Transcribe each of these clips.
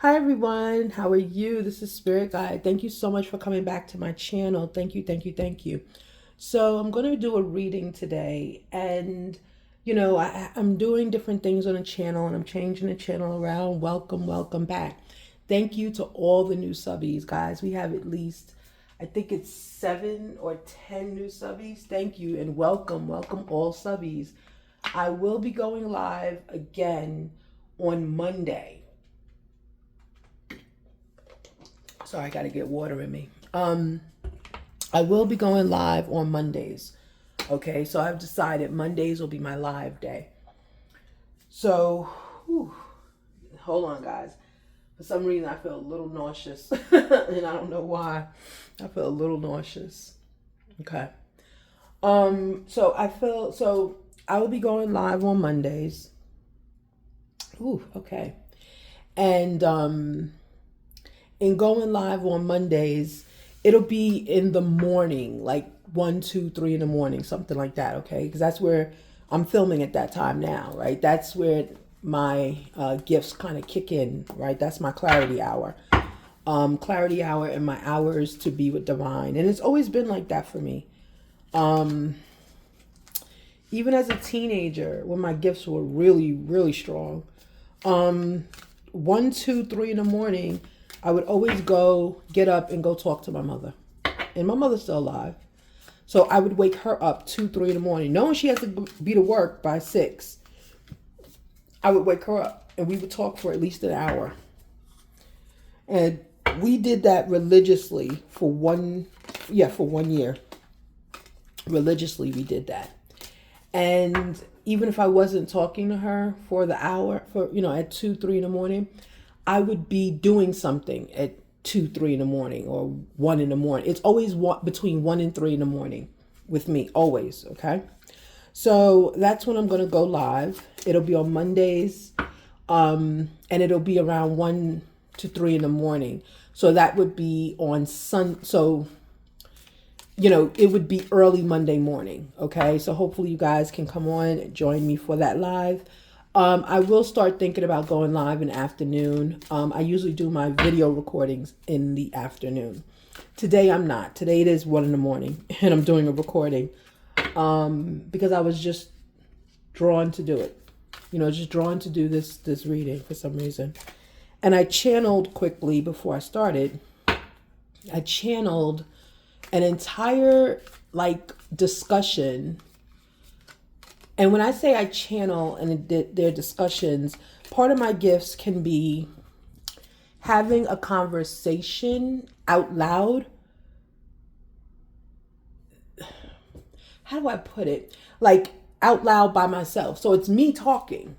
Hi everyone, how are you? This is Spirit Guide. Thank you so much for coming back to my channel. Thank you, thank you, thank you. So I'm going to do a reading today, and I'm doing different things on the channel, and I'm changing the channel around. Welcome, welcome back. Thank you to all the new subbies, guys. We have at least, I think it's 7 or 10 new subbies. Thank you and welcome, welcome all subbies. I will be going live again on Monday. Sorry, I got to get water in me. I will be going live on Mondays. Okay, so I've decided Mondays will be my live day. So, hold on, guys. For some reason, I feel a little nauseous, and I don't know why. I feel a little nauseous. Okay. So I will be going live on Mondays. Okay. And in going live on Mondays, it'll be in the morning, like 1, 2, 3 in the morning, something like that. Okay, because that's where I'm filming at that time now, right? That's where my gifts kind of kick in, right? That's my clarity hour. Clarity hour and my hours to be with divine, and it's always been like that for me. Even as a teenager, when my gifts were really, really strong, 1, 2, 3 in the morning, I would always get up and go talk to my mother. And my mother's still alive. So I would wake her up 2, 3 in the morning, knowing she has to be to work by 6. I would wake her up and we would talk for at least an hour. And we did that religiously for 1 year. Religiously, we did that. And even if I wasn't talking to her for the hour, at 2, 3 in the morning, I would be doing something at 2, 3 in the morning or 1 in the morning. It's always between 1 and 3 in the morning with me, always. Okay. So that's when I'm going to go live. It'll be on Mondays. And it'll be around 1 to 3 in the morning. So that would be on So, it would be early Monday morning. Okay. So hopefully you guys can come on and join me for that live. I will start thinking about going live in the afternoon. I usually do my video recordings in the afternoon. Today I'm not. Today it is 1 in the morning and I'm doing a recording because I was just drawn to do it. Just drawn to do this reading for some reason. And I channeled quickly before I started. I channeled an entire discussion. And when I say I channel and their discussions, part of my gifts can be having a conversation out loud. How do I put it? Like out loud by myself. So it's me talking,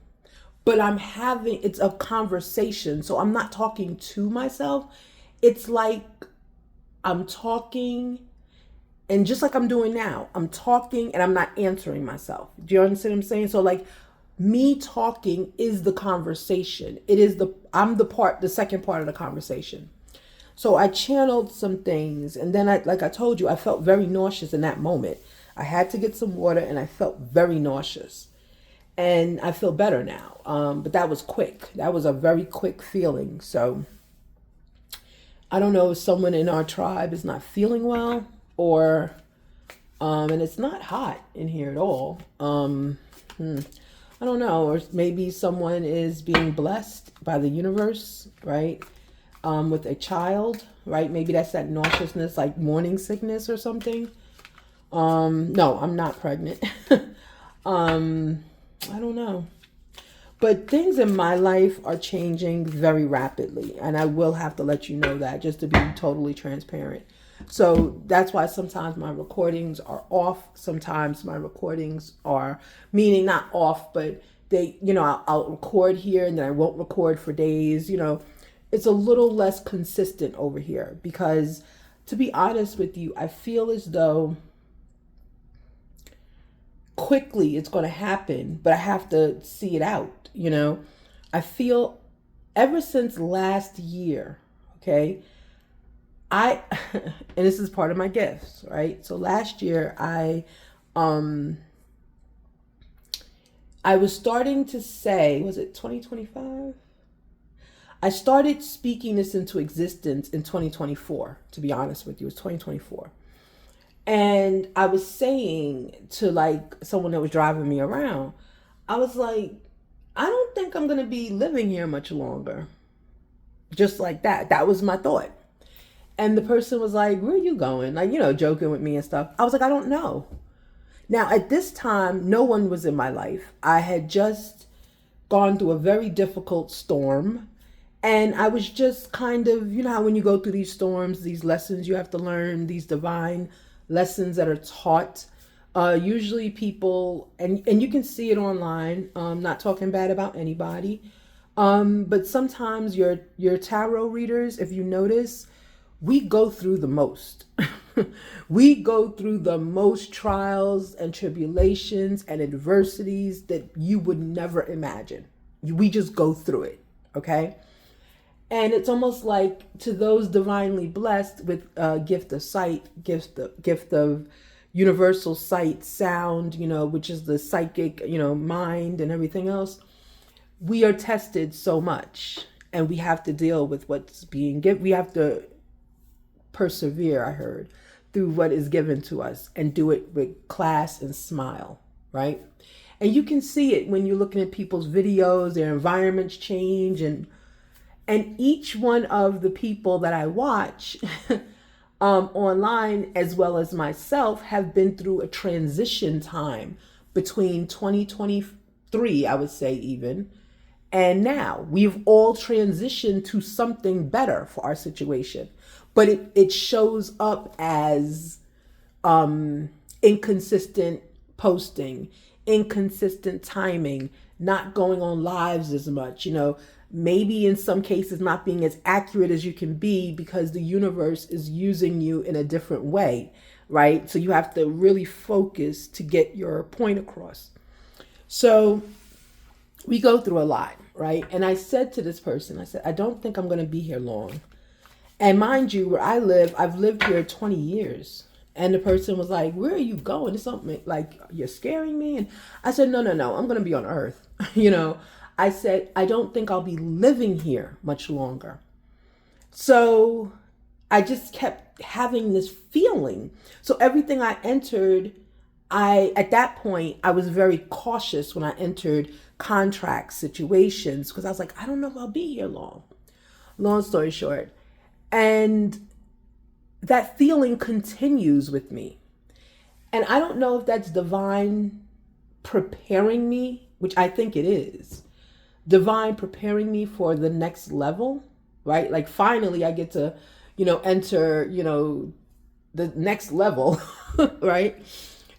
but it's a conversation. So I'm not talking to myself. It's like I'm talking. And just like I'm doing now, I'm talking and I'm not answering myself. Do you understand what I'm saying? So me talking is the conversation. I'm the second part of the conversation. So I channeled some things, and then like I told you, I felt very nauseous in that moment. I had to get some water and I felt very nauseous. And I feel better now. But that was quick. That was a very quick feeling. So I don't know if someone in our tribe is not feeling well, or and it's not hot in here at all. I don't know, or maybe someone is being blessed by the universe, right? With a child, right? Maybe that's that nauseousness, like morning sickness or something. No, I'm not pregnant. I don't know. But things in my life are changing very rapidly. And I will have to let you know that, just to be totally transparent. So that's why sometimes my recordings are off. Sometimes my recordings are, meaning not off, but they, I'll record here and then I won't record for days. It's a little less consistent over here because, to be honest with you, I feel as though quickly it's going to happen, but I have to see it out. I feel ever since last year, okay, and this is part of my gifts, right? So last year I was starting to say, was it 2025? I started speaking this into existence in 2024, to be honest with you. It was 2024. And I was saying to like someone that was driving me around, I was like, I don't think I'm going to be living here much longer. Just like that. That was my thought. And the person was like, where are you going? Like, joking with me and stuff. I was like, I don't know. Now, at this time, no one was in my life. I had just gone through a very difficult storm. And I was just kind of, how when you go through these storms, these lessons you have to learn, these divine lessons that are taught. Usually people, and you can see it online, not talking bad about anybody. But sometimes your tarot readers, if you notice, we go through the most. We go through the most trials and tribulations and adversities that you would never imagine. We just go through it, okay? And it's almost like to those divinely blessed with gift of sight, gift of universal sight, sound, which is the psychic, mind and everything else. We are tested so much, and we have to deal with what's being given. We have to persevere, I heard, through what is given to us and do it with class and smile, right? And you can see it when you're looking at people's videos, their environments change, and each one of the people that I watch online, as well as myself, have been through a transition time between 2023, I would say even, and now. We've all transitioned to something better for our situation. But it shows up as inconsistent posting, inconsistent timing, not going on lives as much, maybe in some cases not being as accurate as you can be because the universe is using you in a different way, right? So you have to really focus to get your point across. So we go through a lot, right? And I said to this person, I said, I don't think I'm going to be here long. And mind you, where I live, I've lived here 20 years. And the person was like, where are you going? It's something like, you're scaring me. And I said, no, I'm going to be on Earth. I said, I don't think I'll be living here much longer. So I just kept having this feeling. So everything I entered, at that point, I was very cautious when I entered contract situations because I was like, I don't know if I'll be here long. Long story short. And that feeling continues with me. And I don't know if that's divine preparing me, which I think it is. Divine preparing me for the next level, right? Like finally I get to, enter, the next level, right?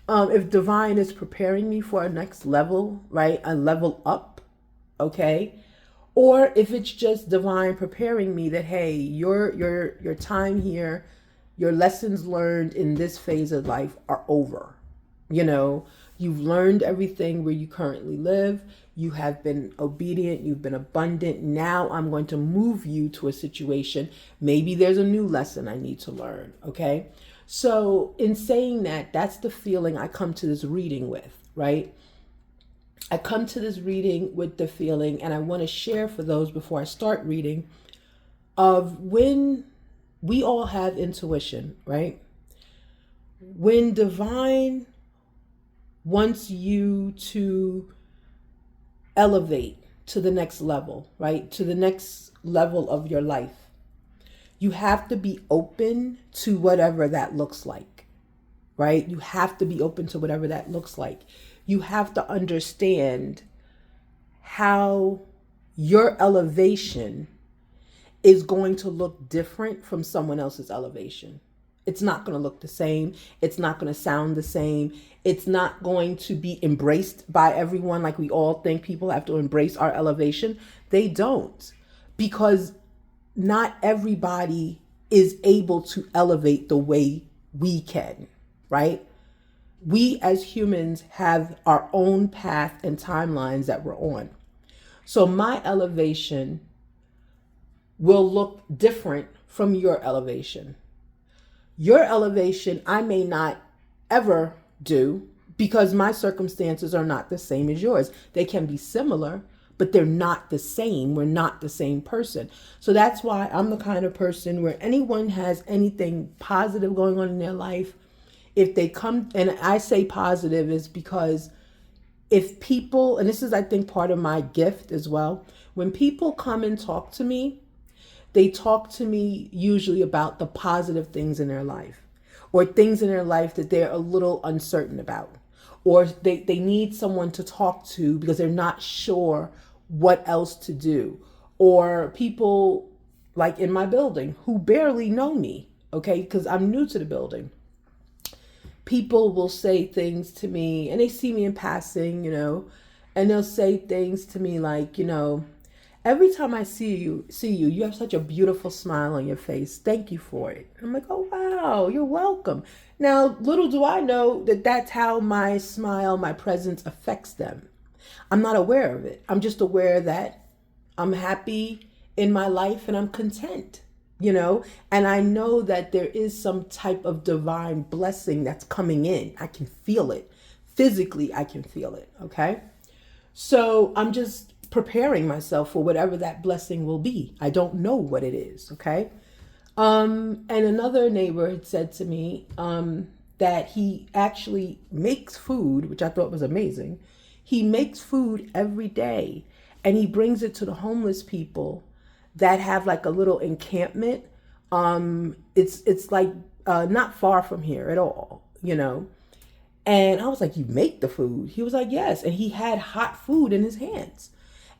If divine is preparing me for a next level, right? A level up, okay? Or if it's just divine preparing me that, hey, your time here, your lessons learned in this phase of life are over. You've learned everything where you currently live. You have been obedient. You've been abundant. Now I'm going to move you to a situation. Maybe there's a new lesson I need to learn. Okay. So in saying that, that's the feeling I come to this reading with, right? I come to this reading with the feeling, and I want to share for those before I start reading, of when we all have intuition, right? When divine wants you to elevate to the next level, right? To the next level of your life, you have to be open to whatever that looks like, right? You have to be open to whatever that looks like. You have to understand how your elevation is going to look different from someone else's elevation. It's not going to look the same. It's not going to sound the same. It's not going to be embraced by everyone like we all think people have to embrace our elevation. They don't, because not everybody is able to elevate the way we can, right? We as humans have our own path and timelines that we're on. So my elevation will look different from your elevation. Your elevation, I may not ever do because my circumstances are not the same as yours. They can be similar, but they're not the same. We're not the same person. So that's why I'm the kind of person where anyone has anything positive going on in their life, if they come, and I say positive is because if people, and this is, I think, part of my gift as well, when people come and talk to me, they talk to me usually about the positive things in their life, or things in their life that they're a little uncertain about, or they need someone to talk to because they're not sure what else to do. Or people like in my building who barely know me, okay, because I'm new to the building. People will say things to me and they see me in passing, and they'll say things to me like, every time I see you, you have such a beautiful smile on your face. Thank you for it. I'm like, oh, wow, you're welcome. Now, little do I know that that's how my smile, my presence affects them. I'm not aware of it. I'm just aware that I'm happy in my life and I'm content, and I know that there is some type of divine blessing that's coming in. I can feel it. Physically, I can feel it. Okay. So I'm just preparing myself for whatever that blessing will be. I don't know what it is. Okay. And another neighbor had said to me, that he actually makes food, which I thought was amazing. He makes food every day and he brings it to the homeless people that have like a little encampment. It's like not far from here at all, And I was like, you make the food? He was like, yes. And he had hot food in his hands.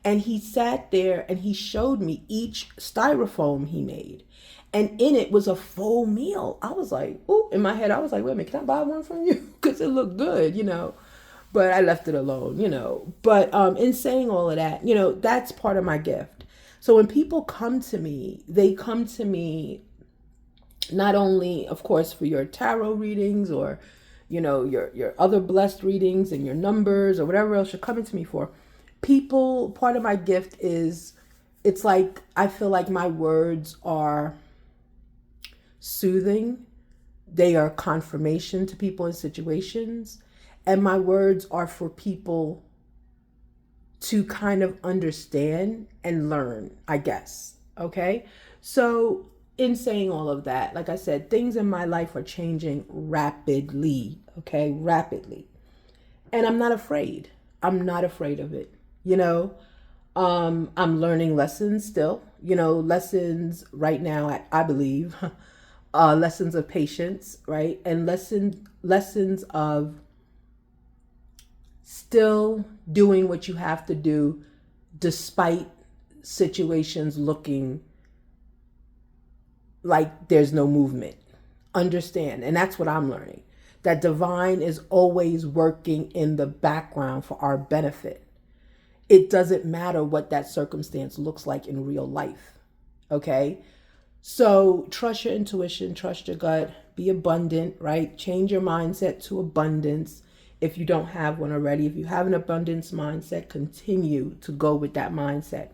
And he sat there and he showed me each styrofoam he made. And in it was a full meal. I was like, oh, in my head, I was like, wait a minute, can I buy one from you? Because it looked good, But I left it alone, But in saying all of that, that's part of my gift. So when people come to me, they come to me not only, of course, for your tarot readings or, your other blessed readings and your numbers or whatever else you're coming to me for. People, part of my gift is, it's like, I feel like my words are soothing. They are confirmation to people in situations. And my words are for people to kind of understand and learn, I guess. Okay. So in saying all of that, like I said, things in my life are changing rapidly. Okay. Rapidly. And I'm not afraid. I'm not afraid of it. I'm learning lessons still, lessons right now, I believe, lessons of patience, right? And lessons of still doing what you have to do despite situations looking like there's no movement. Understand. And that's what I'm learning. That divine is always working in the background for our benefit. It doesn't matter what that circumstance looks like in real life. Okay? So trust your intuition, trust your gut, be abundant, right? Change your mindset to abundance. If you don't have one already, if you have an abundance mindset, continue to go with that mindset.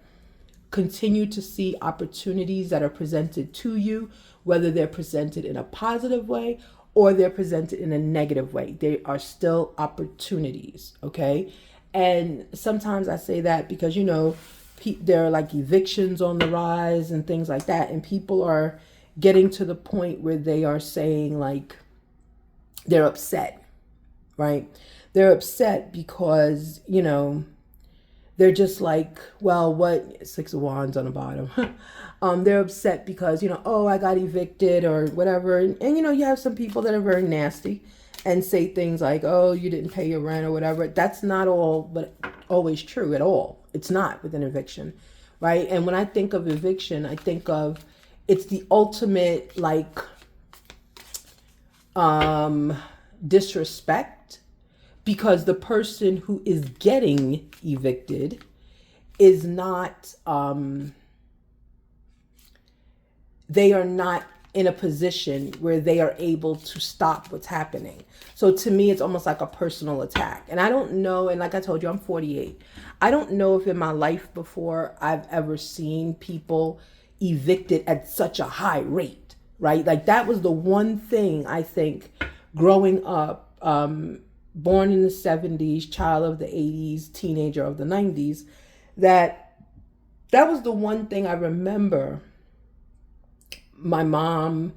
Continue to see opportunities that are presented to you, whether they're presented in a positive way or they're presented in a negative way. They are still opportunities, okay? And sometimes I say that because, there are like evictions on the rise and things like that. And people are getting to the point where they are saying like, they're upset, right? They're upset because, they're just like, well, what? Six of Wands on the bottom. They're upset because, oh, I got evicted or whatever. And you have some people that are very nasty and say things like, oh, you didn't pay your rent or whatever. That's not all, but always true at all. It's not with an eviction, right? And when I think of eviction, I think of, it's the ultimate like disrespect, because the person who is getting evicted is not, they are not in a position where they are able to stop what's happening. So to me, it's almost like a personal attack. And I don't know, and like I told you, I'm 48. I don't know if in my life before I've ever seen people evicted at such a high rate, right? Like that was the one thing I think growing up, born in the 70s, child of the 80s, teenager of the 90s, that was the one thing I remember my mom,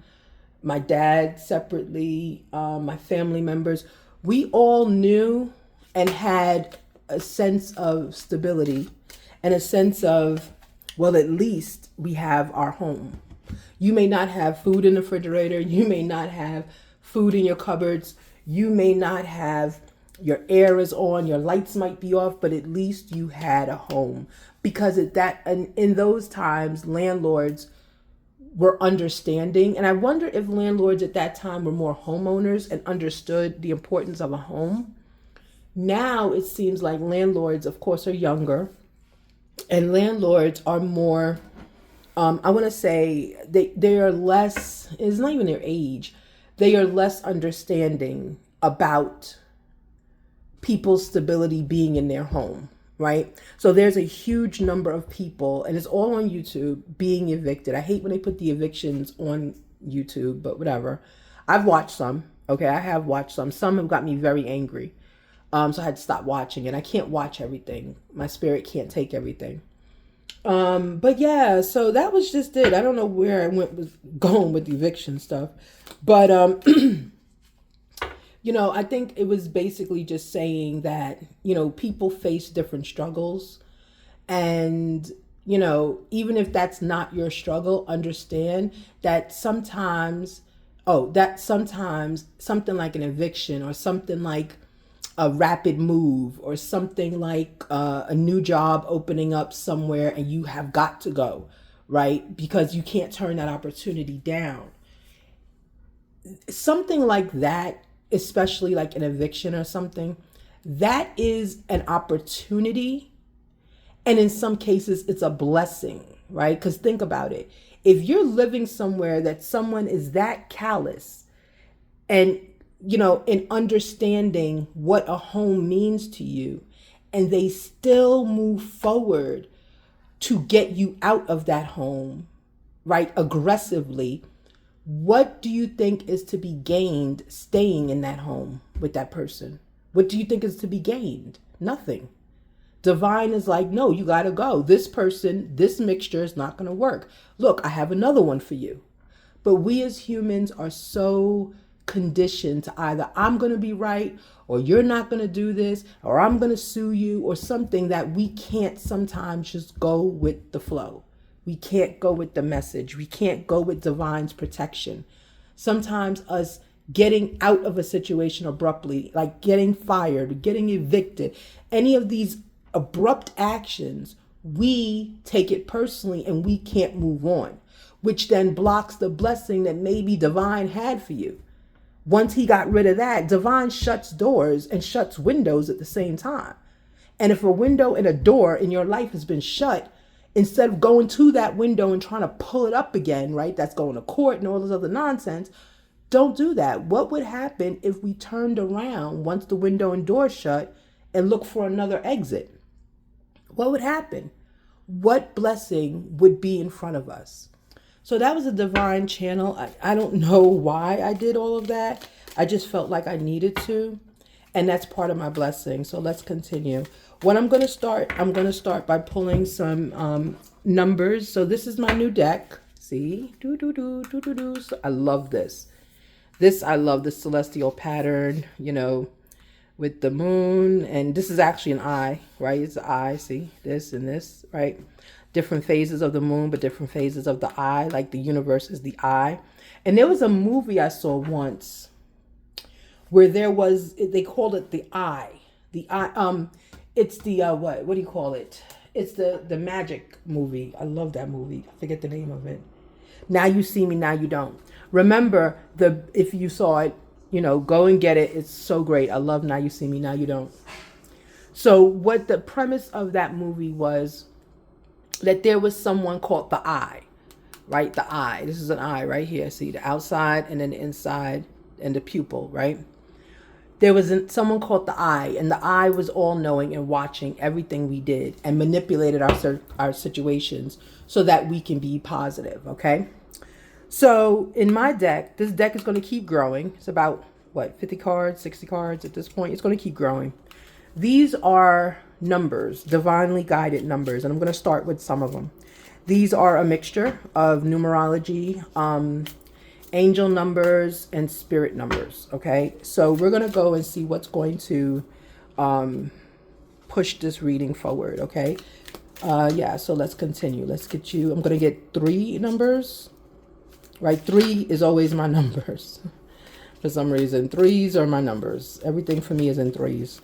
my dad separately, my family members, we all knew and had a sense of stability and a sense of, well, at least we have our home. You may not have food in the refrigerator. You may not have food in your cupboards. You may not have, your air is on, your lights might be off, but at least you had a home. Because in those times, landlords were understanding. And I wonder if landlords at that time were more homeowners and understood the importance of a home. Now it seems like landlords, of course, are younger, and landlords are more, I want to say they are less, it's not even their age, they are less understanding about people's stability being in their home, right? So there's a huge number of people, and it's all on YouTube, being evicted. I hate when they put the evictions on YouTube, but whatever. I've watched some, okay? I have watched some. Some have got me very angry. So I had to stop watching it. I can't watch everything. My spirit can't take everything. But yeah, so that was just it. I don't know where I was going with the eviction stuff, but I think it was basically just saying that, people face different struggles, and, even if that's not your struggle, understand that sometimes something like an eviction or something like a rapid move or something like a new job opening up somewhere and you have got to go, right? Because you can't turn that opportunity down. Something like that, especially like an eviction or something, that is an opportunity. And in some cases, it's a blessing, right? Because think about it. If you're living somewhere that someone is that callous and in understanding what a home means to you, and they still move forward to get you out of that home, right, aggressively, what do you think is to be gained staying in that home with that person? What do you think is to be gained? Nothing. Divine is like, no, you got to go. This person, this mixture is not going to work. Look, I have another one for you. But we as humans are so conditioned to either I'm going to be right, or you're not going to do this, or I'm going to sue you, or something, that we can't sometimes just go with the flow. We can't go with the message. We can't go with divine's protection. Sometimes us getting out of a situation abruptly, like getting fired, getting evicted, any of these abrupt actions, we take it personally and we can't move on, which then blocks the blessing that maybe divine had for you. Once he got rid of that, divine shuts doors and shuts windows at the same time. And if a window and a door in your life has been shut, instead of going to that window and trying to pull it up again, right? That's going to court and all this other nonsense. Don't do that. What would happen if we turned around once the window and door shut and looked for another exit? What would happen? What blessing would be in front of us? So that was a divine channel. I don't know why I did all of that. I just felt like I needed to. And that's part of my blessing. So let's continue. What I'm going to start by pulling some numbers. So this is my new deck. See? So I love this. I love this celestial pattern, with the moon. And this is actually an eye, right? It's the eye. See? This and this, right? Different phases of the moon, but different phases of the eye. Like the universe is the eye. And there was a movie I saw once where they called it the eye. The eye, it's the, what do you call it? It's the magic movie. I love that movie. I forget the name of it. Now You See Me, Now You Don't. Remember, if you saw it, go and get it. It's so great. I love Now You See Me, Now You Don't. So what the premise of that movie was, that there was someone called the eye, right? The eye. This is an eye right here. See, the outside and then the inside and the pupil, right? There was someone called the eye, and the eye was all knowing and watching everything we did and manipulated our situations so that we can be positive, okay? So in my deck, this deck is going to keep growing. It's about, 50 cards, 60 cards at this point. It's going to keep growing. These are numbers, divinely guided numbers. And I'm going to start with some of them. These are a mixture of numerology, angel numbers, and spirit numbers. Okay, so we're going to go and see what's going to push this reading forward. Okay, yeah, so let's continue. Let's get you, I'm going to get 3 numbers, right? 3 is always my numbers. For some reason, 3s are my numbers. Everything for me is in 3s.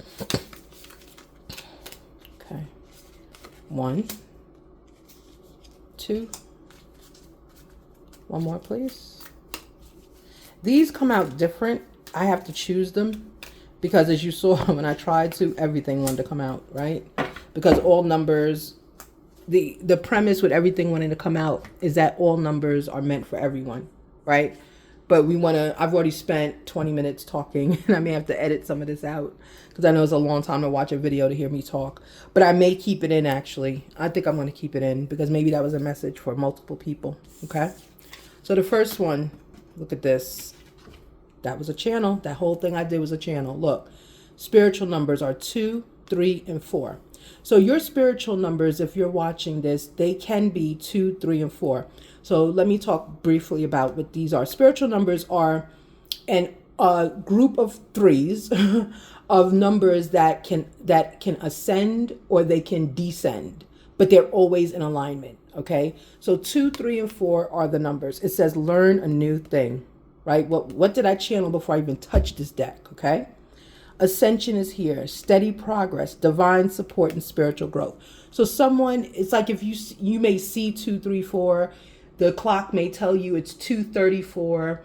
Okay, 1, 2, one more, please. These come out different. I have to choose them because, as you saw when I tried to, everything wanted to come out, right? Because all numbers, the premise with everything wanting to come out is that all numbers are meant for everyone, right? But we want to, I've already spent 20 minutes talking, and I may have to edit some of this out because I know it's a long time to watch a video to hear me talk. But I may keep it in, actually. I think I'm going to keep it in because maybe that was a message for multiple people, okay? So the first one, look at this. That was a channel. That whole thing I did was a channel. Look, spiritual numbers are 2, 3, and 4. So your spiritual numbers, if you're watching this, they can be 2, 3, and 4. So let me talk briefly about what these are. Spiritual numbers are a group of 3s of numbers that can ascend or they can descend, but they're always in alignment. Okay, so 2, 3, and 4 are the numbers. It says learn a new thing, right? What did I channel before I even touched this deck? Okay, ascension is here, steady progress, divine support, and spiritual growth. So someone, it's like if you may see 2, 3, 4. The clock may tell you it's 2:34.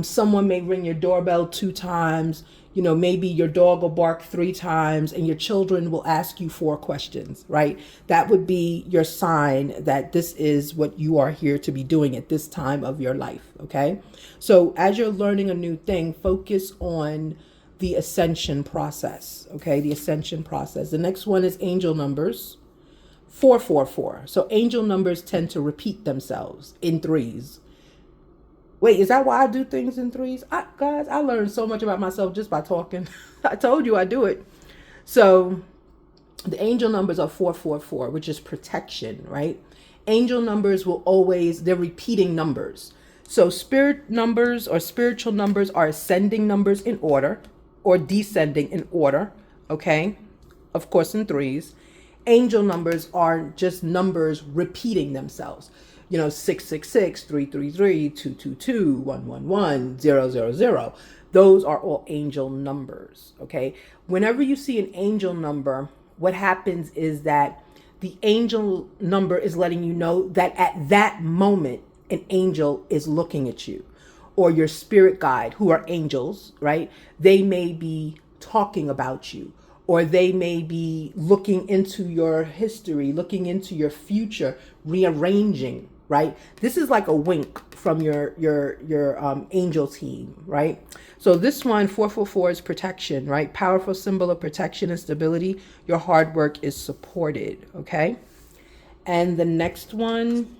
Someone may ring your doorbell 2 times. You know, maybe your dog will bark 3 times and your children will ask you 4 questions, right? That would be your sign that this is what you are here to be doing at this time of your life, okay? So as you're learning a new thing, focus on the ascension process, okay? The ascension process. The next one is angel numbers. 444. So angel numbers tend to repeat themselves in 3s. Wait, is that why I do things in 3s? Guys, I learned so much about myself just by talking. I told you I do it. So the angel numbers are 444, which is protection, right? Angel numbers will always, they're repeating numbers. So spirit numbers or spiritual numbers are ascending numbers in order or descending in order, okay? Of course, in 3s. Angel numbers are just numbers repeating themselves. You know, 666, 333, 222, 111, 000. Those are all angel numbers, okay? Whenever you see an angel number, what happens is that the angel number is letting you know that at that moment, an angel is looking at you, or your spirit guide, who are angels, right? They may be talking about you, or they may be looking into your history, looking into your future, rearranging, right? This is like a wink from your angel team, right? So this one, 444, is protection, right? Powerful symbol of protection and stability. Your hard work is supported, okay? And the next one,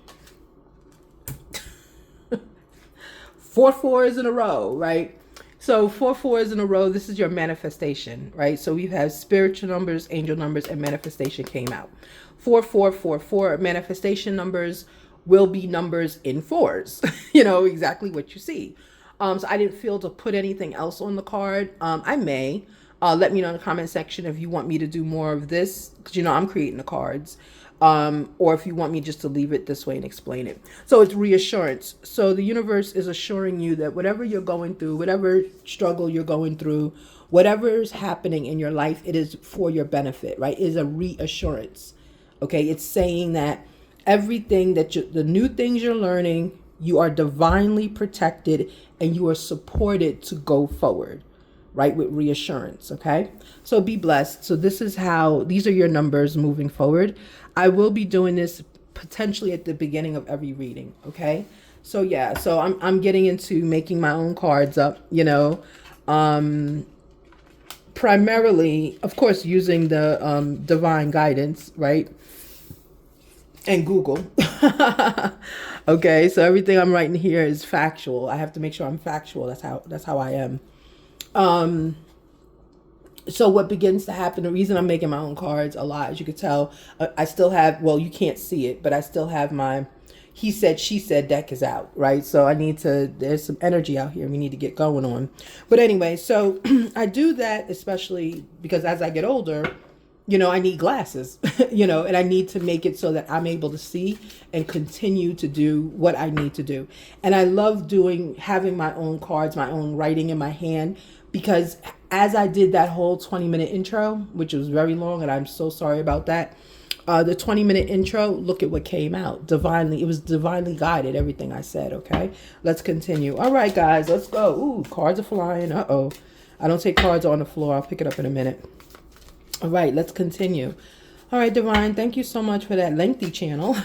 4 4s in a row, right? So 4 4s in a row, this is your manifestation, right? So we have spiritual numbers, angel numbers, and manifestation came out. 4 4 4 4 manifestation numbers will be numbers in 4s. You know, exactly what you see. So I didn't feel to put anything else on the card. I may. Let me know in the comment section if you want me to do more of this, because you know I'm creating the cards. Or if you want me just to leave it this way and explain it. So it's reassurance. So the universe is assuring you that whatever you're going through, whatever struggle you're going through, whatever is happening in your life, it is for your benefit, right? It is a reassurance. Okay, it's saying that everything that the new things you're learning, you are divinely protected and you are supported to go forward, right? With reassurance. Okay, so be blessed. So this is how, these are your numbers moving forward. I will be doing this potentially at the beginning of every reading. Okay, so yeah, so I'm getting into making my own cards up, you know, primarily, of course, using the divine guidance, right? And Google. Okay, so everything I'm writing here is factual. I have to make sure I'm factual. That's how I am. So what begins to happen, the reason I'm making my own cards a lot, as you could tell, I still have, well, you can't see it, but I still have my he said, she said deck is out, right? So I need to, there's some energy out here we need to get going on. But anyway, so I do that especially because as I get older, I need glasses, and I need to make it so that I'm able to see and continue to do what I need to do. And I love having my own cards, my own writing in my hand, because as I did that whole 20-minute intro, which was very long, and I'm so sorry about that, the 20-minute intro, look at what came out. It was divinely guided, everything I said, okay? Let's continue. All right, guys, let's go. Ooh, cards are flying. Uh-oh. I don't take cards on the floor. I'll pick it up in a minute. All right, let's continue. All right, Divine, thank you so much for that lengthy channel.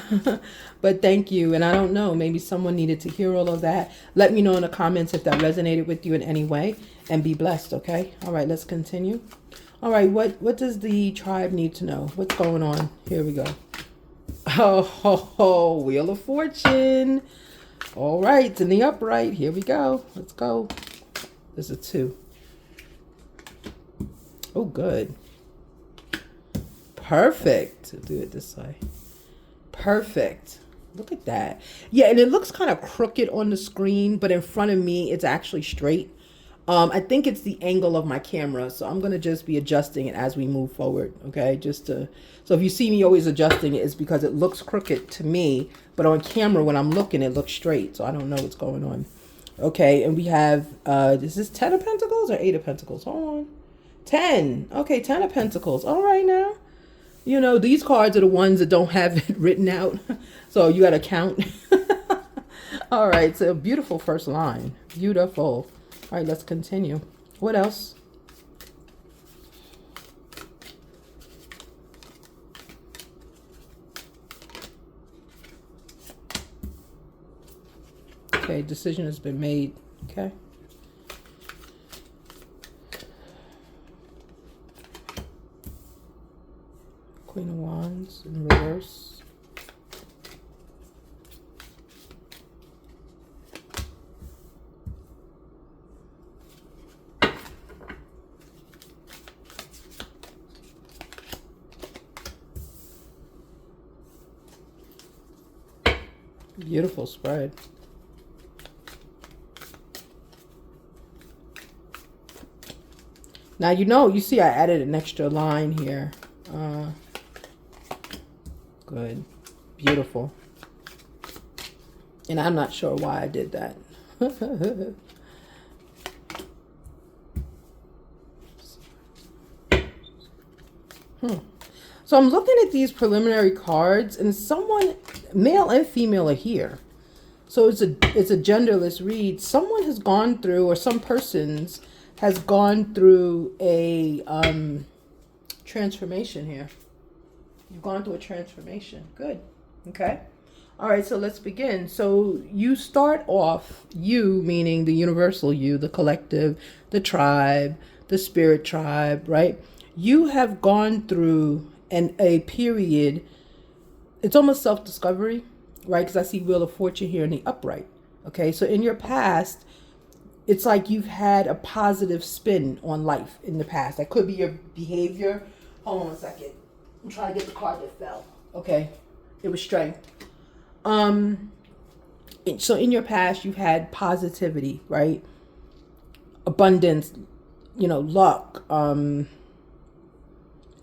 But thank you. And I don't know, maybe someone needed to hear all of that. Let me know in the comments if that resonated with you in any way. And be blessed, okay? All right, let's continue. All right, what does the tribe need to know? What's going on? Here we go. Oh, Wheel of Fortune. All right, it's in the upright. Here we go. Let's go. There's a 2. Oh, good. Perfect. I'll do it this way. Perfect. Look at that. Yeah, and it looks kind of crooked on the screen, but in front of me, it's actually straight. I think it's the angle of my camera, so I'm going to just be adjusting it as we move forward, okay? So if you see me always adjusting it, it's because it looks crooked to me, but on camera, when I'm looking, it looks straight, so I don't know what's going on. Okay, and we have, is this 10 of Pentacles or 8 of Pentacles? Hold on. 10. Okay, 10 of Pentacles. All right now. These cards are the ones that don't have it written out, so you got to count. All right, so beautiful first line. Beautiful. All right, let's continue. What else? Okay, decision has been made. Okay. Queen of Wands in reverse. Beautiful spread. Now, you see I added an extra line here. Good. Beautiful. And I'm not sure why I did that. So I'm looking at these preliminary cards, and someone, male and female, are here. So it's a genderless read. Someone has gone through, or some persons has gone through a transformation here. You've gone through a transformation. Good. Okay. All right, so let's begin. So you start off, you meaning the universal you, the collective, the tribe, the spirit tribe, right? You have gone through a period, it's almost self-discovery, right? Because I see Wheel of Fortune here in the upright. Okay, so in your past, it's like you've had a positive spin on life in the past. That could be your behavior. Hold on a second. I'm trying to get the card that fell. Okay, it was strength. So in your past, you've had positivity, right? Abundance, luck,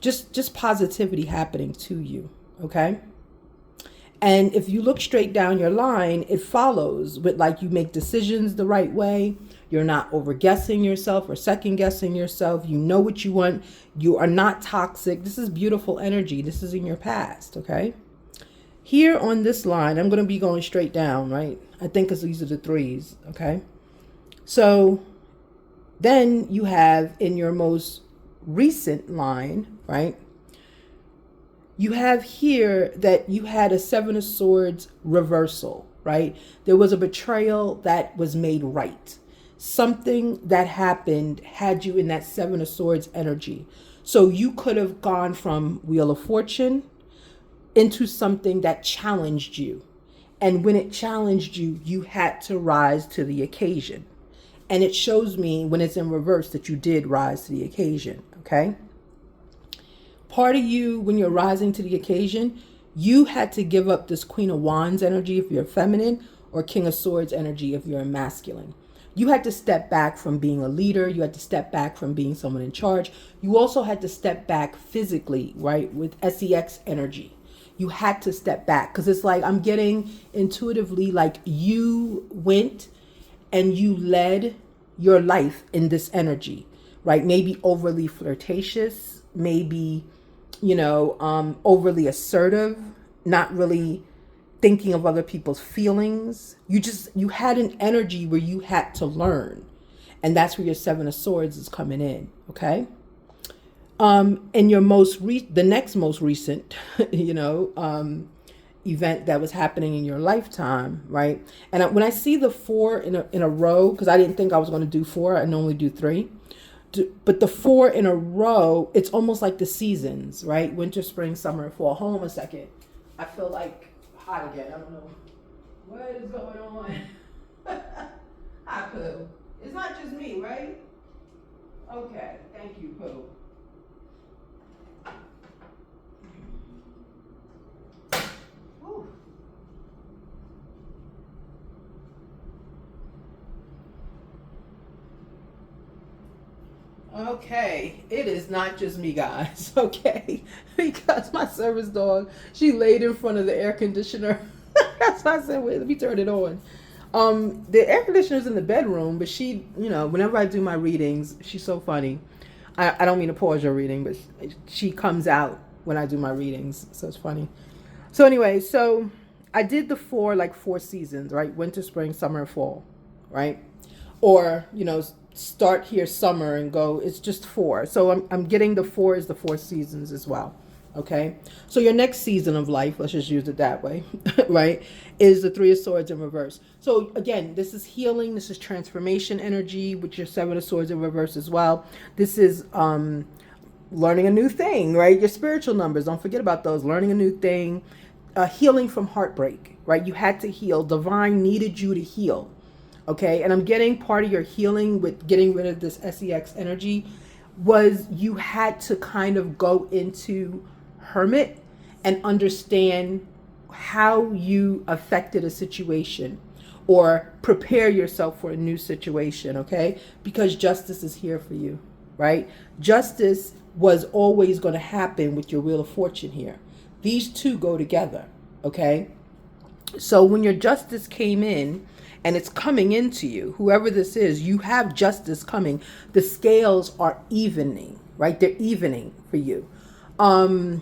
just positivity happening to you, okay? And if you look straight down your line, it follows with like you make decisions the right way. You're not over-guessing yourself or second-guessing yourself. You know what you want. You are not toxic. This is beautiful energy. This is in your past, okay? Here on this line, I'm going to be going straight down, right? I think because these are the 3s, okay? So then you have in your most recent line, right? You have here that you had a 7 of Swords reversal, right? There was a betrayal that was made right. Something that happened had you in that 7 of Swords energy. So you could have gone from Wheel of Fortune into something that challenged you. And when it challenged you, you had to rise to the occasion. And it shows me when it's in reverse that you did rise to the occasion, okay? Part of you, when you're rising to the occasion, you had to give up this Queen of Wands energy if you're feminine, or King of Swords energy if you're masculine. You had to step back from being a leader. You had to step back from being someone in charge. You also had to step back physically, right? With SEX energy. You had to step back because it's like I'm getting intuitively like you went and you led your life in this energy, right? Maybe overly flirtatious, maybe, overly assertive, not really thinking of other people's feelings. You had an energy where you had to learn. And that's where your Seven of Swords is coming in, okay? And your the next most recent, event that was happening in your lifetime, right? And when I see the 4 in a row, because I didn't think I was going to do 4, I normally do 3. But the 4 in a row, it's almost like the seasons, right? Winter, spring, summer, fall. Hold on a second. I feel like hot again. I don't know what is going on. Hi, Pooh. It's not just me, right? Okay. Thank you, Pooh. Whew. Okay, it is not just me, guys. Okay, because my service dog, she laid in front of the air conditioner. That's why I said, wait, let me turn it on. The air conditioner's in the bedroom, but she, whenever I do my readings, she's so funny. I don't mean to pause your reading, but she comes out when I do my readings, so it's funny. So anyway, so I did the 4 seasons, right? Winter, spring, summer, fall, right? Or, start here summer and go, it's just 4. So I'm getting the 4 is the 4 seasons as well. Okay. So your next season of life, let's just use it that way, right, is the 3 of Swords in reverse. So again, this is healing. This is transformation energy with your 7 of Swords in reverse as well. This is learning a new thing, right? Your spiritual numbers, don't forget about those. Learning a new thing, healing from heartbreak, right? You had to heal. Divine needed you to heal. Okay, and I'm getting part of your healing with getting rid of this SEX energy was you had to kind of go into hermit and understand how you affected a situation or prepare yourself for a new situation, okay? Because justice is here for you, right? Justice was always going to happen with your Wheel of Fortune here. These two go together, okay? So when your justice came in, and it's coming into you, whoever this is, you have justice coming. The scales are evening, right? They're evening for you. Or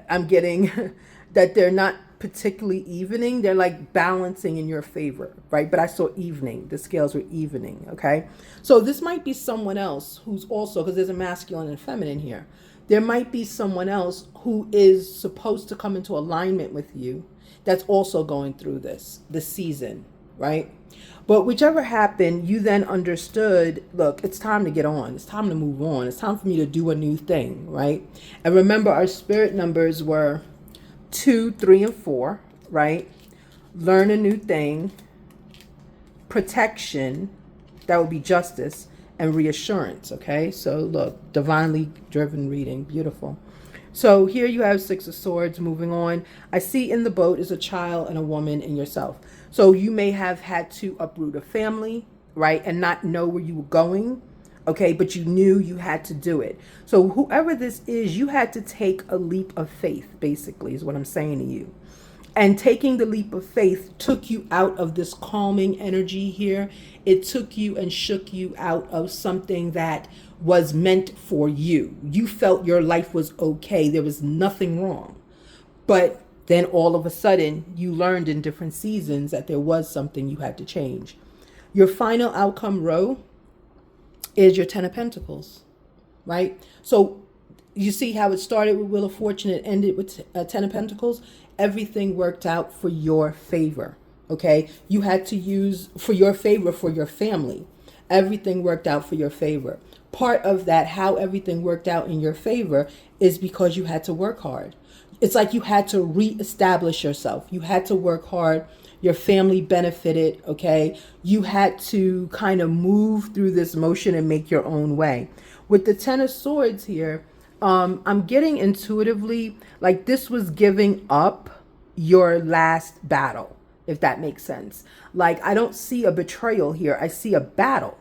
I'm getting that they're not particularly evening. They're like balancing in your favor, right? But I saw evening. The scales were evening, okay? So this might be someone else who's also, because there's a masculine and feminine here. There might be someone else who is supposed to come into alignment with you that's also going through this season, right? But whichever happened, you then understood, look, it's time to get on. It's time to move on. It's time for me to do a new thing, right? And remember, our spirit numbers were 2, 3, and 4, right? Learn a new thing, protection, that would be justice, and reassurance, okay? So look, divinely driven reading, beautiful. So here you have 6 of Swords. Moving on, I see in the boat is a child and a woman and yourself. So you may have had to uproot a family, right, and not know where you were going, okay, but you knew you had to do it. So whoever this is, you had to take a leap of faith, basically, is what I'm saying to you. And taking the leap of faith took you out of this calming energy here. It took you and shook you out of something that was meant for you. You felt your life was okay. There was nothing wrong. But then all of a sudden, you learned in different seasons that there was something you had to change. Your final outcome row is your 10 of Pentacles, right? So you see how it started with Wheel of Fortune, it ended with 10 of Pentacles. Everything worked out for your favor, okay? You had to use for your favor for your family. Everything worked out for your favor. Part of that, how everything worked out in your favor, is because you had to work hard. It's like you had to reestablish yourself. You had to work hard. Your family benefited, okay? You had to kind of move through this motion and make your own way. With the Ten of Swords here, I'm getting intuitively like this was giving up your last battle, if that makes sense. Like, I don't see a betrayal here. I see a battle.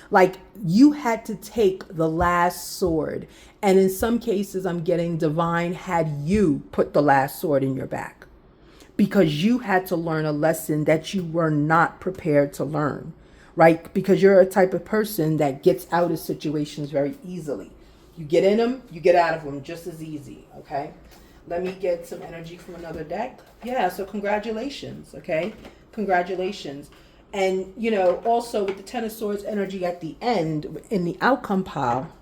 Like, you had to take the last sword. And in some cases, I'm getting divine had you put the last sword in your back, because you had to learn a lesson that you were not prepared to learn, right? Because you're a type of person that gets out of situations very easily. You get in them, you get out of them just as easy, okay? Let me get some energy from another deck. Yeah, so congratulations, okay? Congratulations. And, you know, also with the Ten of Swords energy at the end, in the outcome pile,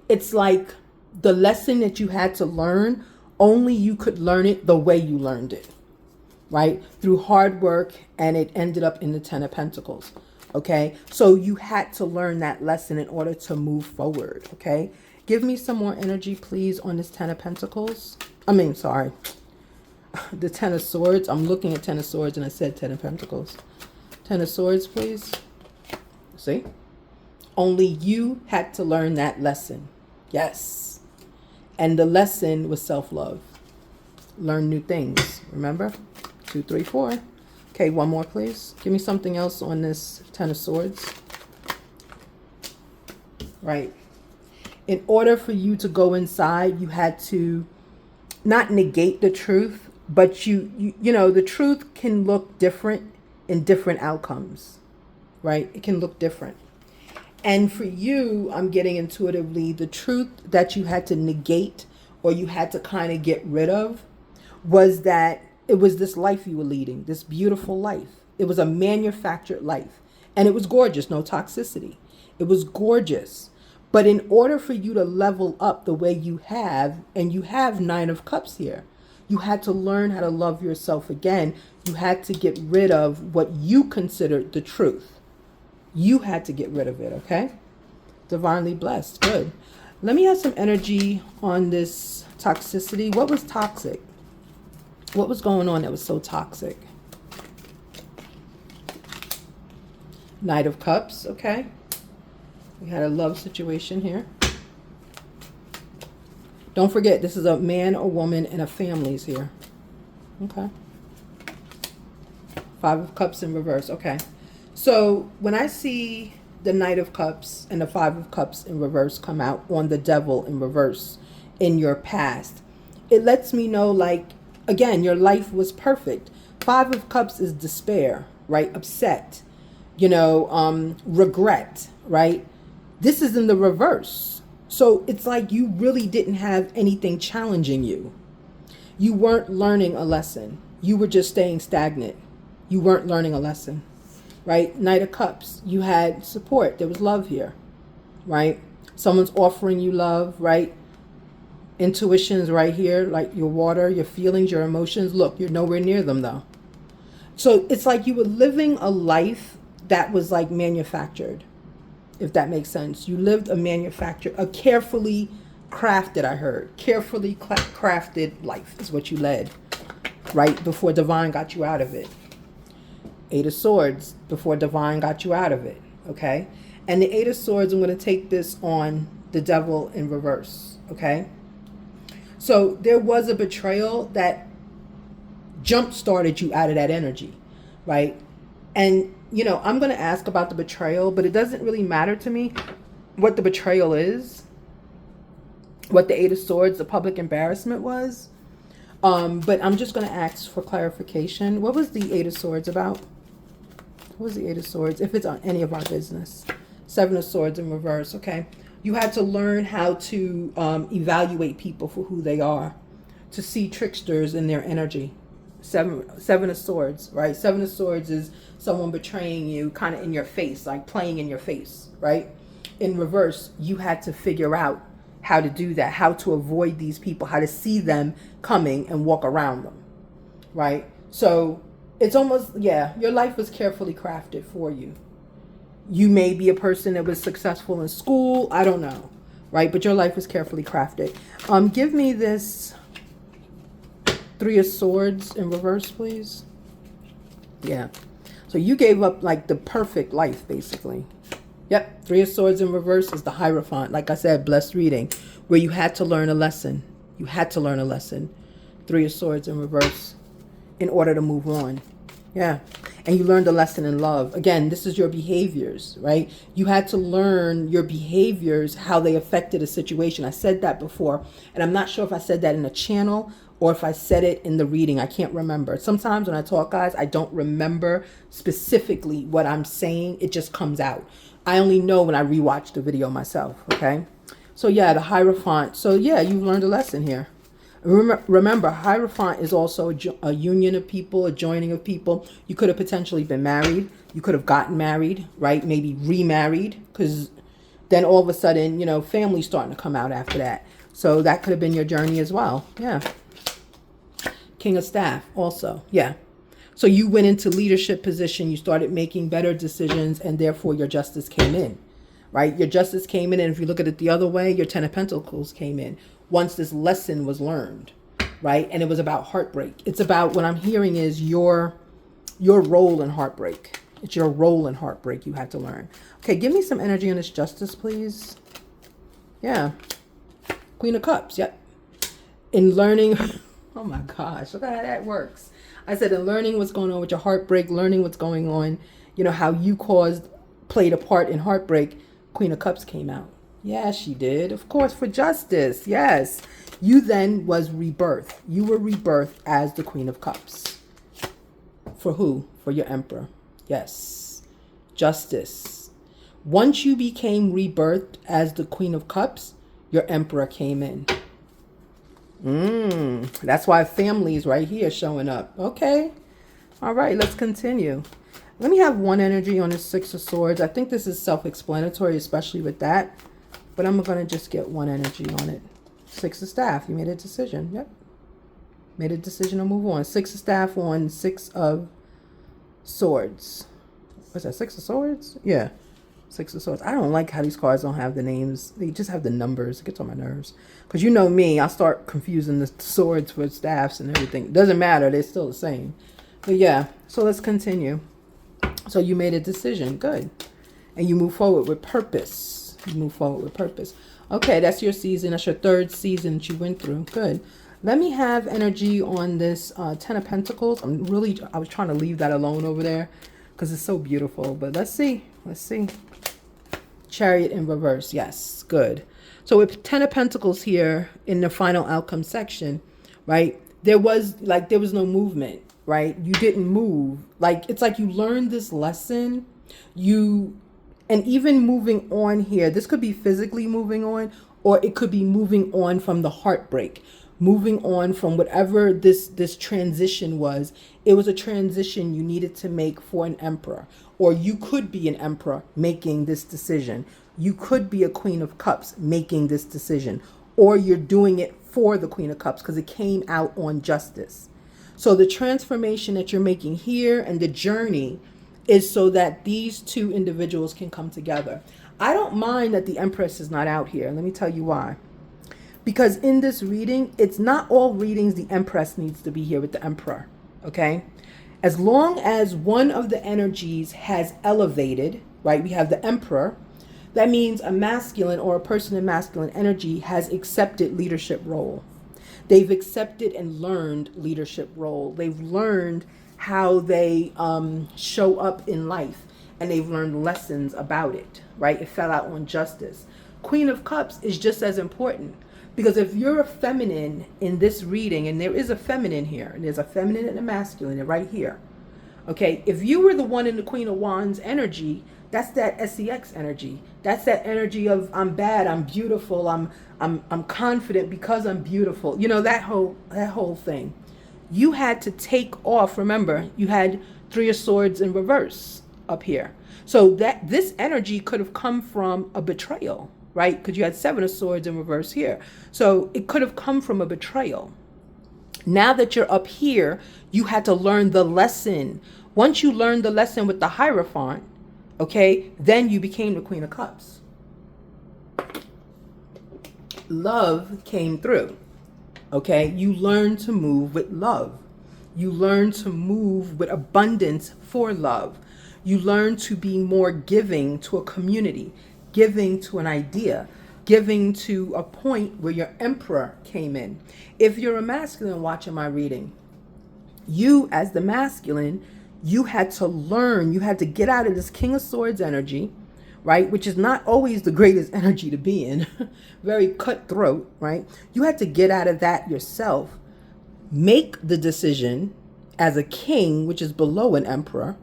it's like the lesson that you had to learn, only you could learn it the way you learned it, right? Through hard work, and it ended up in the Ten of Pentacles, okay? So you had to learn that lesson in order to move forward, okay? Give me some more energy, please, on this Ten of Pentacles. The Ten of Swords. I'm looking at Ten of Swords and I said Ten of Pentacles. Ten of Swords, please. See? Only you had to learn that lesson. Yes. And the lesson was self-love. Learn new things. Remember? 2, 3, 4. Okay, one more, please. Give me something else on this Ten of Swords. Right. In order for you to go inside, you had to not negate the truth, but you know, the truth can look different in different outcomes, right? It can look different. And for you, I'm getting intuitively the truth that you had to negate, or you had to kind of get rid of, was that it was this life you were leading, this beautiful life. It was a manufactured life, and it was gorgeous, no toxicity. It was gorgeous. But in order for you to level up the way you have, and you have 9 of Cups here, you had to learn how to love yourself again. You had to get rid of what you considered the truth. You had to get rid of it, okay? Divinely blessed. Good. Let me have some energy on this toxicity. What was toxic? What was going on that was so toxic? Knight of Cups, okay? We had a love situation here. Don't forget, this is a man, a woman, and a family's here. Okay. 5 of Cups in reverse. Okay. So when I see the Knight of Cups and the 5 of Cups in reverse come out on the Devil in reverse in your past, it lets me know, like, again, your life was perfect. 5 of Cups is despair, right? Upset, you know, regret, right? This is in the reverse. So it's like you really didn't have anything challenging you. You weren't learning a lesson. You were just staying stagnant. You weren't learning a lesson, right? Knight of Cups, you had support. There was love here, right? Someone's offering you love, right? Intuition's right here, like your water, your feelings, your emotions. Look, you're nowhere near them though. So it's like you were living a life that was like manufactured, if that makes sense. You lived a carefully crafted, I heard, carefully crafted life is what you led, right? Before divine got you out of it. 8 of Swords, before divine got you out of it, okay? And the 8 of Swords, I'm going to take this on the Devil in reverse, okay? So there was a betrayal that jump-started you out of that energy, right? And, you know, I'm going to ask about the betrayal, but it doesn't really matter to me what the betrayal is, what the 8 of Swords, the public embarrassment was. But I'm just going to ask for clarification. What was the 8 of Swords about? What was the 8 of Swords? If it's on any of our business. 7 of Swords in reverse, okay? You had to learn how to evaluate people for who they are, to see tricksters in their energy. Seven of Swords, right? 7 of Swords is someone betraying you kind of in your face, like playing in your face, right? In reverse, you had to figure out how to do that, how to avoid these people, how to see them coming and walk around them, right? So it's almost, yeah, your life was carefully crafted for you. You may be a person that was successful in school, I don't know, right? But your life was carefully crafted. Give me this 3 of Swords in reverse, please. Yeah. So you gave up like the perfect life, basically. Yep, Three of Swords in reverse is the Hierophant. Like I said, blessed reading, where you had to learn a lesson. You had to learn a lesson. Three of Swords in reverse in order to move on. Yeah. And you learned a lesson in love. Again, this is your behaviors, right? You had to learn your behaviors, how they affected a situation. I said that before, and I'm not sure if I said that in a channel or if I said it in the reading. I can't remember. Sometimes when I talk, guys, I don't remember specifically what I'm saying. It just comes out. I only know when I rewatch the video myself, okay? So yeah, the Hierophant. So yeah, you learned a lesson here. Remember, Hierophant is also a union of people, a joining of people. You could have potentially been married. You could have gotten married, right? Maybe remarried, because then all of a sudden, you know, family's starting to come out after that. So that could have been your journey as well. Yeah. King of Staff also. Yeah. So you went into leadership position. You started making better decisions, and therefore your justice came in, right? Your justice came in, and if you look at it the other way, your Ten of Pentacles came in once this lesson was learned, right? And it was about heartbreak. It's about, what I'm hearing is your role in heartbreak. It's your role in heartbreak you had to learn. Okay, give me some energy on this justice, please. Yeah. Queen of Cups, yep. In learning, oh my gosh, look at how that works. I said in learning what's going on with your heartbreak, learning what's going on, you know, how you played a part in heartbreak, Queen of Cups came out. Yeah, she did. Of course, for justice. Yes. You then was rebirth. You were rebirthed as the Queen of Cups. For who? For your Emperor. Yes. Justice. Once you became rebirthed as the Queen of Cups, your Emperor came in. That's why family is right here showing up. Okay. All right, let's continue. Let me have one energy on the Six of Swords. I think this is self-explanatory, especially with that. But I'm going to just get one energy on it. Six of Staff. You made a decision. Yep. Made a decision to move on. Six of Staff on Six of Swords. What's that? Six of Swords? Yeah. Six of Swords. I don't like how these cards don't have the names. They just have the numbers. It gets on my nerves. Because you know me, I'll start confusing the swords with staffs and everything. It doesn't matter. They're still the same. But yeah. So let's continue. So you made a decision. Good. And you move forward with purpose. You move forward with purpose. Okay, that's your season. That's your third season that you went through. Good. Let me have energy on this Ten of Pentacles. I was trying to leave that alone over there because it's so beautiful. But let's see. Let's see. Chariot in reverse. Yes, good. So with Ten of Pentacles here in the final outcome section, right? There was no movement, right? You didn't move. Like, it's like you learned this lesson. And even moving on here, this could be physically moving on, or it could be moving on from the heartbreak, moving on from whatever this transition was. It was a transition you needed to make for an emperor, or you could be an emperor making this decision. You could be a Queen of Cups making this decision, or you're doing it for the Queen of Cups because it came out on justice. So the transformation that you're making here and the journey is so that these two individuals can come together. I don't mind that the Empress is not out here. Let me tell you why. Because in this reading, it's not all readings the Empress needs to be here with the Emperor. Okay? As long as one of the energies has elevated, right? We have the Emperor. That means a masculine or a person in masculine energy has accepted leadership role. They've accepted and learned leadership role. They've learned how they show up in life, and they've learned lessons about it, right? It fell out on justice. Queen of Cups is just as important, because if you're a feminine in this reading, and there is a feminine here, and there's a feminine and a masculine right here, okay? If you were the one in the Queen of Wands energy, that's that SEX energy. That's that energy of I'm bad, I'm beautiful, I'm confident because I'm beautiful. You know, that whole thing. You had to take off. Remember, you had Three of Swords in reverse up here. So that this energy could have come from a betrayal, right? Because you had Seven of Swords in reverse here. So it could have come from a betrayal. Now that you're up here, you had to learn the lesson. Once you learned the lesson with the Hierophant, okay, then you became the Queen of Cups. Love came through. Okay, you learn to move with love. You learn to move with abundance for love. You learn to be more giving to a community, giving to an idea, giving to a point where your emperor came in. If you're a masculine watching my reading, you as the masculine, you had to learn, you had to get out of this King of Swords energy, right? Which is not always the greatest energy to be in, very cutthroat, right? You had to get out of that yourself, make the decision as a king, which is below an emperor.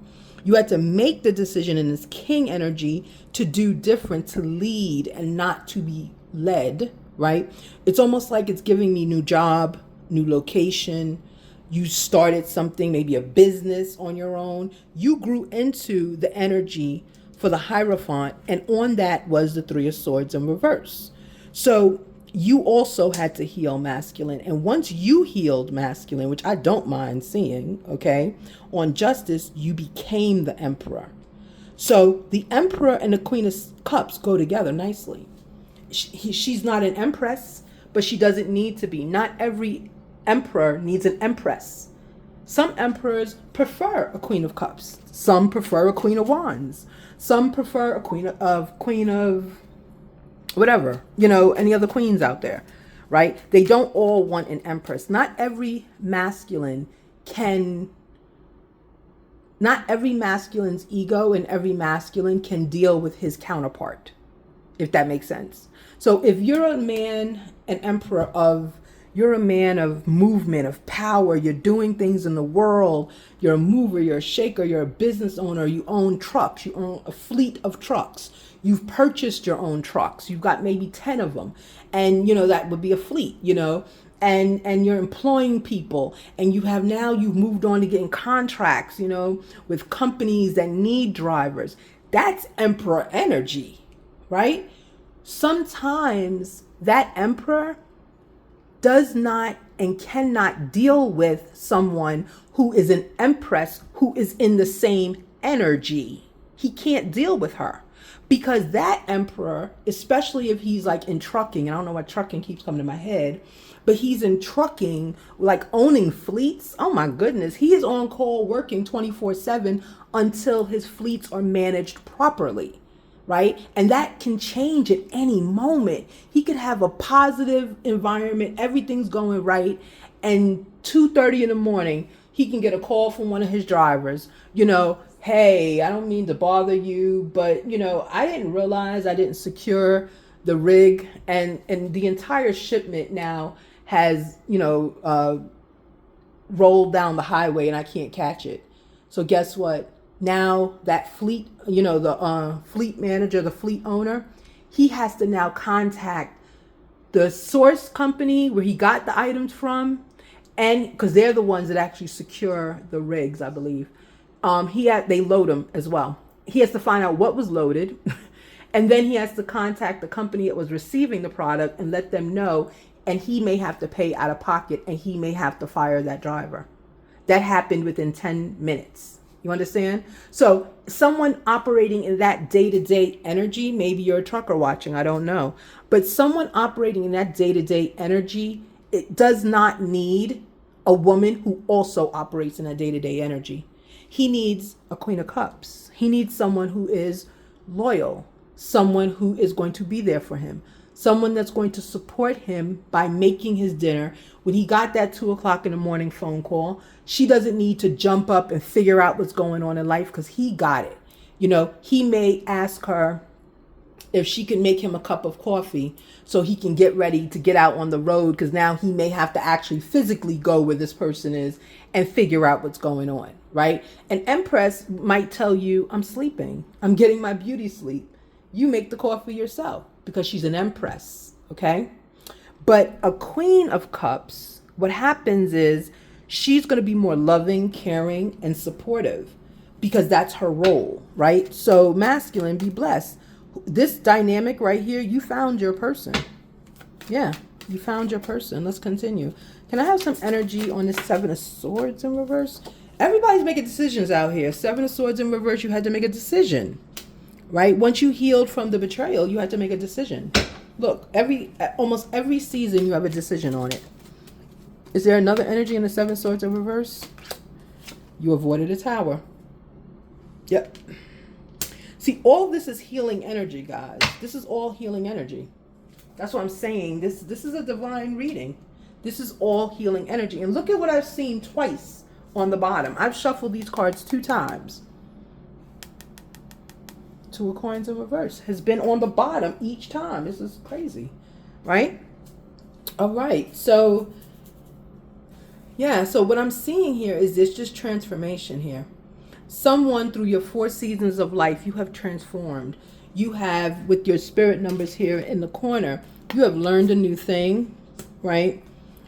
You had to make the decision in this king energy to do different, to lead and not to be led, right? It's almost like it's giving me new job, new location. You started something, maybe a business on your own. You grew into the energy for the Hierophant, and on that was the Three of Swords in reverse. So you also had to heal masculine. And once you healed masculine, which I don't mind seeing, okay, on justice, you became the emperor. So the emperor and the Queen of Cups go together nicely. She's not an empress, but she doesn't need to be. Not every emperor needs an empress. Some emperors prefer a Queen of Cups. Some prefer a Queen of Wands. Some prefer a queen of whatever, any other queens out there, right? They don't all want an empress. Not every masculine's ego and every masculine can deal with his counterpart, if that makes sense. So if you're a man, you're a man of movement, of power, you're doing things in the world, you're a mover, you're a shaker, you're a business owner, you own trucks, you own a fleet of trucks, you've purchased your own trucks, you've got maybe 10 of them, and that would be a fleet, and you're employing people, and you've moved on to getting contracts, with companies that need drivers. That's emperor energy, right? Sometimes that emperor does not and cannot deal with someone who is an empress who is in the same energy. He can't deal with her because that emperor, especially if he's like in trucking, and I don't know why trucking keeps coming to my head, but he's in trucking, like owning fleets. Oh my goodness. He is on call working 24/7 until his fleets are managed properly. Right? And that can change at any moment. He could have a positive environment. Everything's going right. And 2:30 in the morning, he can get a call from one of his drivers. Hey, I don't mean to bother you, but, I didn't realize I didn't secure the rig. And the entire shipment now has, rolled down the highway and I can't catch it. So guess what? Now that fleet, the fleet manager, the fleet owner, he has to now contact the source company where he got the items from, and because they're the ones that actually secure the rigs, I believe. They load them as well. He has to find out what was loaded, and then he has to contact the company that was receiving the product and let them know, and he may have to pay out of pocket, and he may have to fire that driver. That happened within 10 minutes. You understand? So someone operating in that day-to-day energy, maybe you're a trucker watching, I don't know. But someone operating in that day-to-day energy, it does not need a woman who also operates in that day-to-day energy. He needs a Queen of Cups. He needs someone who is loyal, someone who is going to be there for him, someone that's going to support him by making his dinner. When he got that 2:00 in the morning phone call, she doesn't need to jump up and figure out what's going on in life because he got it. He may ask her if she can make him a cup of coffee so he can get ready to get out on the road, because now he may have to actually physically go where this person is and figure out what's going on, right? An empress might tell you, I'm sleeping. I'm getting my beauty sleep. You make the coffee yourself because she's an empress, okay? But a Queen of Cups, what happens is she's going to be more loving, caring, and supportive because that's her role, right? So masculine, be blessed. This dynamic right here, you found your person. Yeah, you found your person. Let's continue. Can I have some energy on this Seven of Swords in reverse? Everybody's making decisions out here. Seven of Swords in reverse, you had to make a decision, right? Once you healed from the betrayal, you had to make a decision. Look, almost every season you have a decision on it. Is there another energy in the Seven of Swords in reverse? You avoided a tower. Yep. See, all this is healing energy, guys. This is all healing energy. That's what I'm saying. This is a divine reading. This is all healing energy. And look at what I've seen twice on the bottom. I've shuffled these cards 2 times. 2 of coins in reverse has been on the bottom each time. This is crazy, right? All right. So, yeah. So what I'm seeing here is this just transformation here. Someone through your 4 seasons of life, you have transformed. You have, with your spirit numbers here in the corner, you have learned a new thing, right?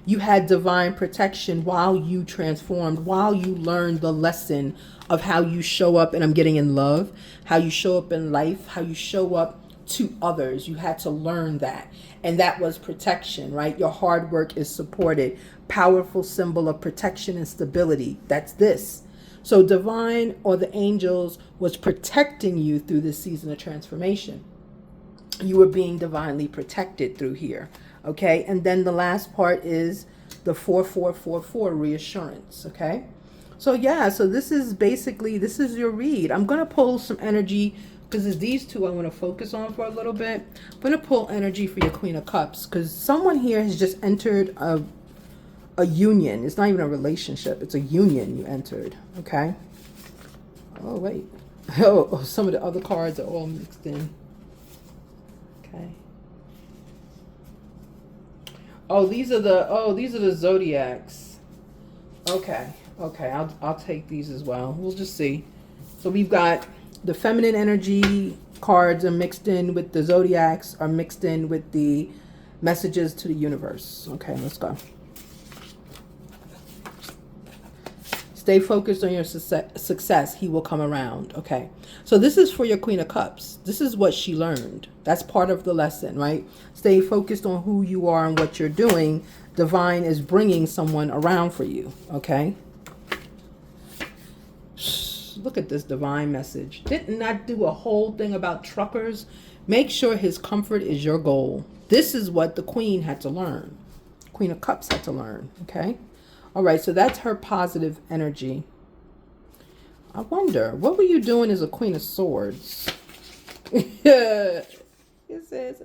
You had divine protection while you transformed, while you learned the lesson of how you show up, and I'm getting in love, how you show up in life, how you show up to others. You had to learn that. And that was protection, right? Your hard work is supported. Powerful symbol of protection and stability. That's this. So divine, or the angels, was protecting you through this season of transformation. You were being divinely protected through here. Okay. And then the last part is the 4444 reassurance. Okay. So yeah, so this is basically, this is your read. I'm going to pull some energy because it's these two I want to focus on for a little bit. I'm going to pull energy for your Queen of Cups because someone here has just entered a union. It's not even a relationship. It's a union you entered. Okay. Oh, wait. Oh, some of the other cards are all mixed in. Okay. Oh, these are the zodiacs. Okay. Okay. I'll take these as well. We'll just see. So we've got the feminine energy cards are mixed in with the zodiacs, are mixed in with the messages to the universe. Okay, let's go. Stay focused on your success. He will come around. Okay. So this is for your Queen of Cups. This is what she learned. That's part of the lesson, right? Stay focused on who you are and what you're doing. Divine is bringing someone around for you. Okay. Look at this divine message. Didn't I do a whole thing about truckers? Make sure his comfort is your goal. This is what the Queen had to learn. Queen of Cups had to learn. Okay. All right, so that's her positive energy. I wonder, what were you doing as a Queen of Swords? It says,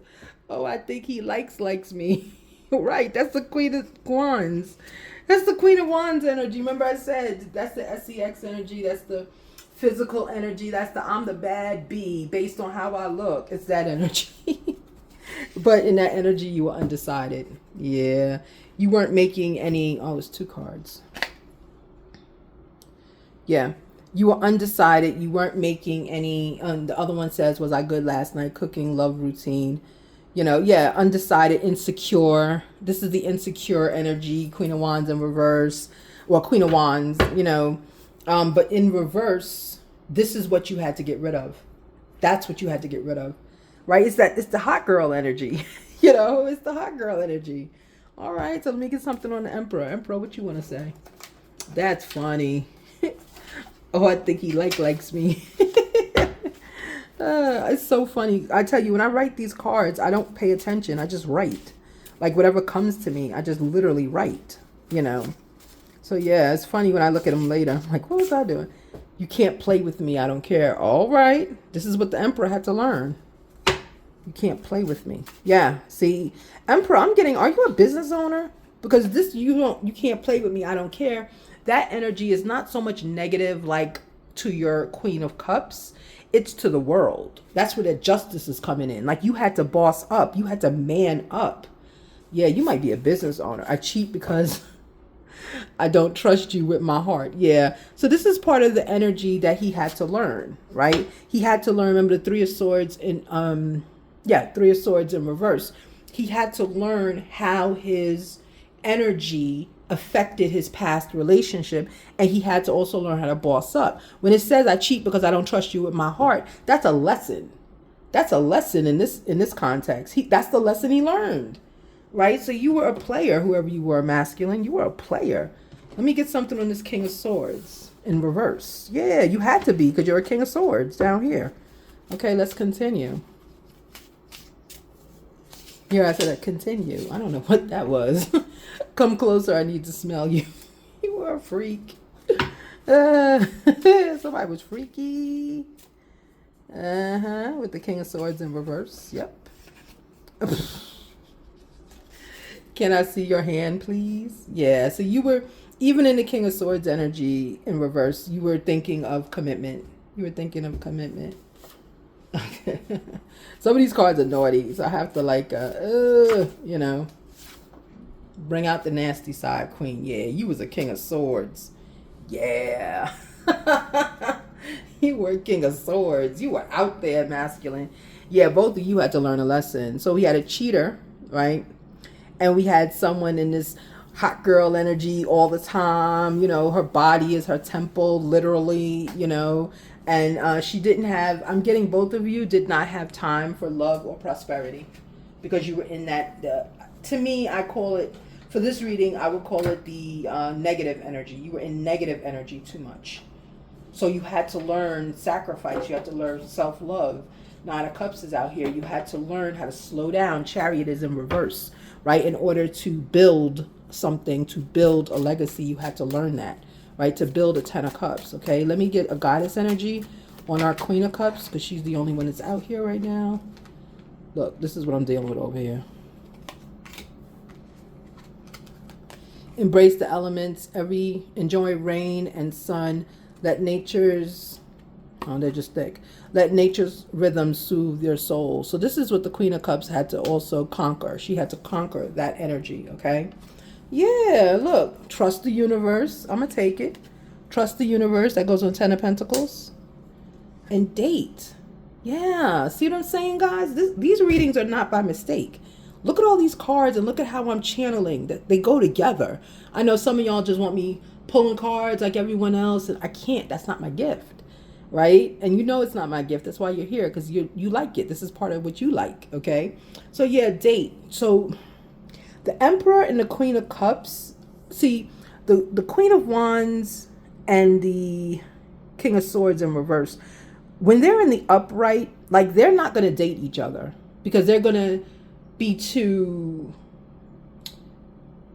oh, I think he likes me. Right, that's the Queen of Wands. That's the Queen of Wands energy. Remember I said, that's the SEX energy. That's the physical energy. That's the I'm the bad bee based on how I look. It's that energy. But in that energy, you were undecided. Yeah. You weren't making any, oh, it's 2 cards. Yeah. You were undecided. You weren't making any, the other one says, was I good last night? Cooking, love routine. You know, yeah, undecided, insecure. This is the insecure energy. Queen of Wands in reverse. Well, Queen of Wands, you know. But in reverse, this is what you had to get rid of. That's what you had to get rid of. Right? It's the hot girl energy. You know, it's the hot girl energy. All right, so let me get something on the Emperor. Emperor, what you want to say? That's funny. Oh, I think he likes me. It's so funny. I tell you, when I write these cards, I don't pay attention. I just write. Like whatever comes to me, I just literally write, you know. So yeah, it's funny when I look at them later. I'm like, what was I doing? You can't play with me. I don't care. All right. This is what the Emperor had to learn. You can't play with me. Yeah. See, Emperor, I'm getting, are you a business owner? Because this, you can't play with me. I don't care. That energy is not so much negative like to your Queen of Cups. It's to the world. That's where the justice is coming in. Like you had to boss up. You had to man up. Yeah, you might be a business owner. I cheat because I don't trust you with my heart. Yeah. So this is part of the energy that he had to learn, right? He had to learn, remember the 3 of Swords in, 3 of Swords in reverse. He had to learn how his energy affected his past relationship, and he had to also learn how to boss up. When it says I cheat because I don't trust you with my heart, that's a lesson. That's a lesson in this context. That's the lesson he learned, right? So you were a player, whoever you were, masculine. You were a player. Let me get something on this King of Swords in reverse. Yeah, you had to be because you're a King of Swords down here. Okay, let's continue. Here I said continue. I don't know what that was. Come closer. I need to smell you. You were a freak. Somebody was freaky. With the King of Swords in reverse. Yep. Can I see your hand, please? Yeah. So you were, even in the King of Swords energy in reverse, you were thinking of commitment. You were thinking of commitment. Okay. Some of these cards are naughty, so I have to like, bring out the nasty side, Queen. Yeah, you was a King of Swords. Yeah. You were King of Swords. You were out there, masculine. Yeah, both of you had to learn a lesson. So we had a cheater, right? And we had someone in this hot girl energy all the time. Her body is her temple, literally, and she didn't have, I'm getting both of you did not have time for love or prosperity because you were in that, to me, I call it, for this reading, I would call it the negative energy. You were in negative energy too much. So you had to learn sacrifice. You had to learn self-love. Nine of Cups is out here. You had to learn how to slow down. Chariot is in reverse, right? In order to build something, to build a legacy, you had to learn that, right? To build a 10 of Cups, okay? Let me get a goddess energy on our Queen of Cups because she's the only one that's out here right now. Look, this is what I'm dealing with over here. Embrace the elements. Enjoy rain and sun. Let nature's, they're just thick. Let nature's rhythm soothe your soul. So this is what the Queen of Cups had to also conquer. She had to conquer that energy, okay? Yeah, look, trust the universe. I'm going to take it. Trust the universe. That goes on 10 of Pentacles. And date. Yeah, see what I'm saying, guys? These readings are not by mistake. Look at all these cards and look at how I'm channeling. That they go together. I know some of y'all just want me pulling cards like everyone else, and I can't. That's not my gift, right? And it's not my gift. That's why you're here, because you like it. This is part of what you like, okay? So yeah, date. So the Emperor and the Queen of Cups. See, the Queen of Wands and the King of Swords in reverse. When they're in the upright, like they're not going to date each other because they're going to be too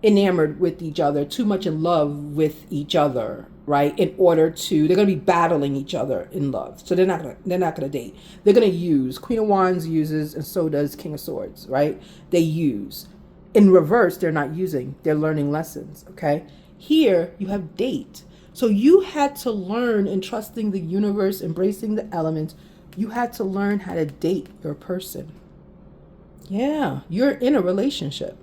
enamored with each other, too much in love with each other, right? They're going to be battling each other in love. So they're not going to date. They're going to use. Queen of Wands uses, and so does King of Swords, right? They use. In reverse, they're not using. They're learning lessons, okay? Here, you have date. So you had to learn in trusting the universe, embracing the elements. You had to learn how to date your person. Yeah, you're in a relationship.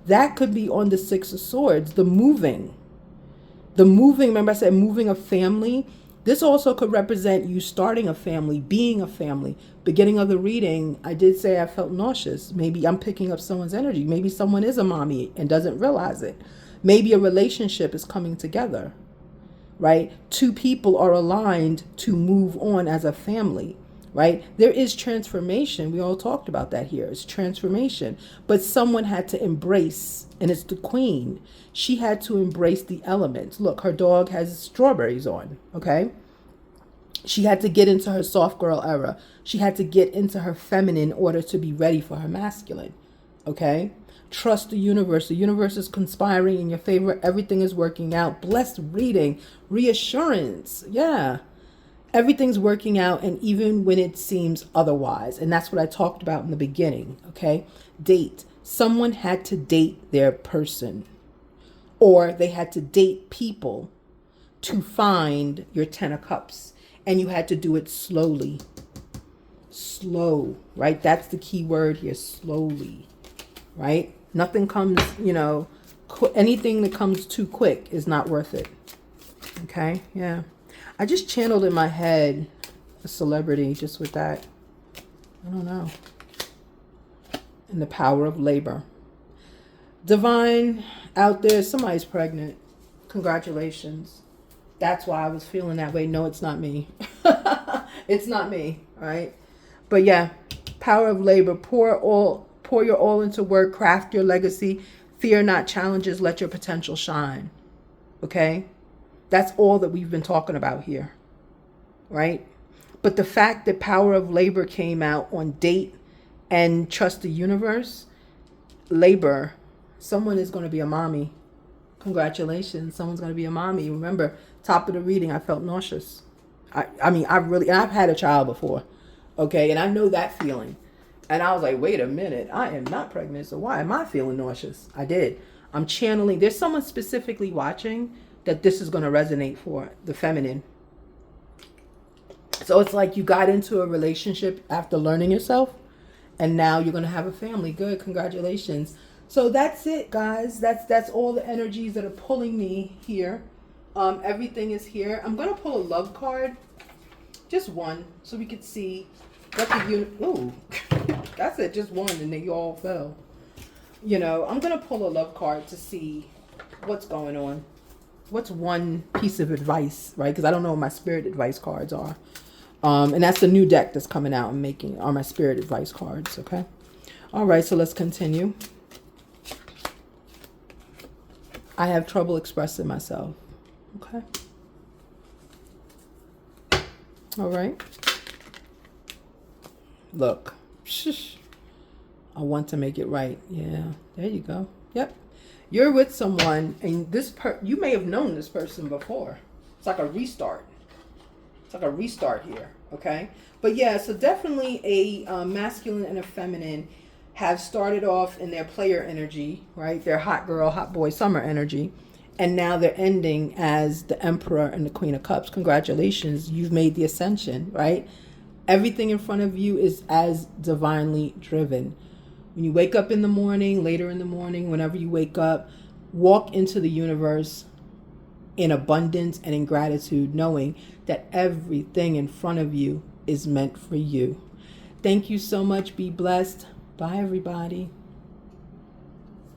That could be on the Six of Swords, the moving. Remember I said moving a family? This also could represent you starting a family, being a family. Beginning of the reading, I did say I felt nauseous. Maybe I'm picking up someone's energy. Maybe someone is a mommy and doesn't realize it. Maybe a relationship is coming together, right? Two people are aligned to move on as a family. Right? There is transformation. We all talked about that here. It's transformation. But someone had to embrace, and it's the Queen. She had to embrace the elements. Look, her dog has strawberries on, okay? She had to get into her soft girl era. She had to get into her feminine in order to be ready for her masculine, okay? Trust the universe. The universe is conspiring in your favor. Everything is working out. Blessed reading. Reassurance. Yeah. Everything's working out, and even when it seems otherwise. And that's what I talked about in the beginning, okay? Date. Someone had to date their person, or they had to date people to find your 10 of Cups. And you had to do it slowly. Slow, right? That's the key word here, slowly, right? Nothing comes, anything that comes too quick is not worth it, okay? Yeah. I just channeled in my head a celebrity just with that. I don't know. And the power of labor. Divine out there, somebody's pregnant. Congratulations. That's why I was feeling that way. No, it's not me. It's not me, right? But yeah, power of labor. Pour your all into work. Craft your legacy. Fear not challenges. Let your potential shine. Okay? That's all that we've been talking about here, right? But the fact that power of labor came out on date and trust the universe, labor, someone is going to be a mommy. Congratulations, someone's going to be a mommy. Remember, top of the reading, I felt nauseous. I mean, and I've had a child before, okay, and I know that feeling. And I was like, wait a minute, I am not pregnant, so why am I feeling nauseous? I did. I'm channeling. There's someone specifically watching that this is going to resonate for the feminine. So it's like you got into a relationship after learning yourself, and now you're going to have a family. Good, congratulations. So that's it, guys. That's all the energies that are pulling me here. Everything is here. I'm going to pull a love card, just one, so we could see what the ooh, that's it, just one, and they all fell. You know, I'm going to pull a love card to see what's going on. What's one piece of advice, right? Because I don't know what my spirit advice cards are. And that's the new deck that's coming out and making are my spirit advice cards, okay? All right, so let's continue. I have trouble expressing myself, okay? All right. Look, I want to make it right. Yeah, there you go. Yep. You're with someone, and you may have known this person before. It's like a restart. It's like a restart here, okay? But yeah, so definitely a masculine and a feminine have started off in their player energy, right? Their hot girl, hot boy summer energy. And now they're ending as the Emperor and the Queen of Cups. Congratulations, you've made the ascension, right? Everything in front of you is as divinely driven. When you wake up in the morning, later in the morning, whenever you wake up, walk into the universe in abundance and in gratitude, knowing that everything in front of you is meant for you. Thank you so much. Be blessed. Bye, everybody.